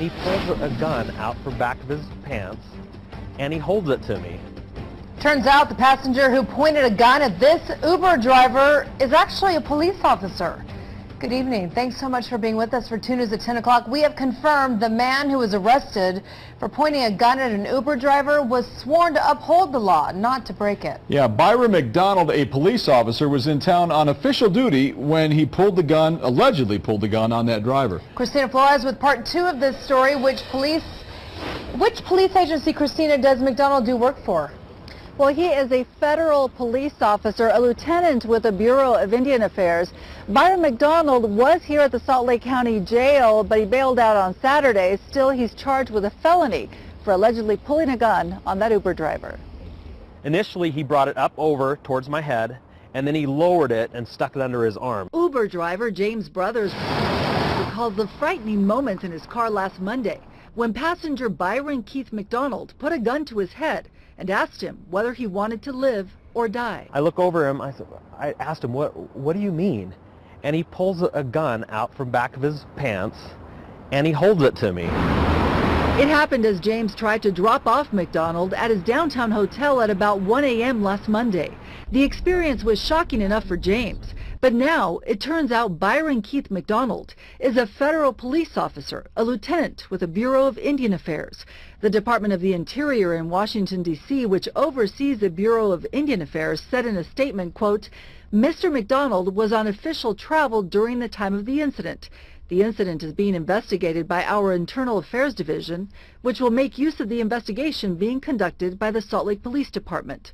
He pulls a gun out from back of his pants and he holds it to me. Turns out the passenger who pointed a gun at this Uber driver is actually a police officer. Good evening. Thanks so much for being with us for 2 News at 10 o'clock. We have confirmed the man who was arrested for pointing a gun at an Uber driver was sworn to uphold the law, not to break it. Yeah, Byron McDonald, a police officer, was in town on official duty when he allegedly pulled the gun on that driver. Christina Flores with part 2 of this story. Which police agency, Christina, does McDonald do work for? Well, he is a federal police officer, a lieutenant with the Bureau of Indian Affairs. Byron McDonald was here at the Salt Lake County Jail, but he bailed out on Saturday. Still, he's charged with a felony for allegedly pulling a gun on that Uber driver. Initially, he brought it up over towards my head, and then he lowered it and stuck it under his arm. Uber driver James Brothers recalls the frightening moments in his car last Monday when passenger Byron Keith McDonald put a gun to his head and asked him whether he wanted to live or die. I look over him, I asked him, what do you mean? And he pulls a gun out from back of his pants and he holds it to me. It happened as James tried to drop off McDonald at his downtown hotel at about 1 a.m. last Monday. The experience was shocking enough for James, but now it turns out Byron Keith McDonald is a federal police officer, a lieutenant with the Bureau of Indian Affairs. The Department of the Interior in Washington, D.C., which oversees the Bureau of Indian Affairs, said in a statement, quote, "Mr. McDonald was on official travel during the time of the incident. The incident is being investigated by our Internal Affairs Division, which will make use of the investigation being conducted by the Salt Lake Police Department."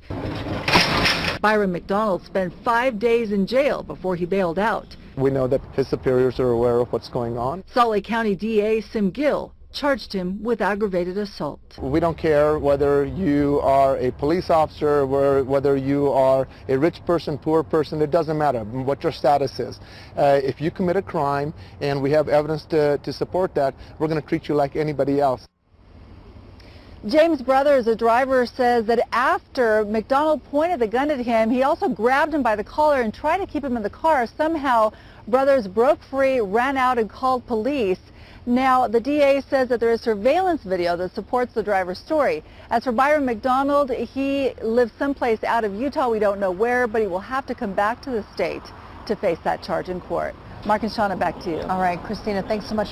Byron McDonald spent 5 days in jail before he bailed out. We know that his superiors are aware of what's going on. Salt Lake County DA Sim Gill charged him with aggravated assault. We don't care whether you are a police officer, whether you are a rich person, poor person, it doesn't matter what your status is. If you commit a crime and we have evidence to support that, we're going to treat you like anybody else. James Brothers, a driver, says that after McDonald pointed the gun at him, he also grabbed him by the collar and tried to keep him in the car. Somehow, Brothers broke free, ran out, and called police. Now, the DA says that there is surveillance video that supports the driver's story. As for Byron McDonald, he lives someplace out of Utah. We don't know where, but he will have to come back to the state to face that charge in court. Mark and Shauna, back to you. All right, Christina, thanks so much.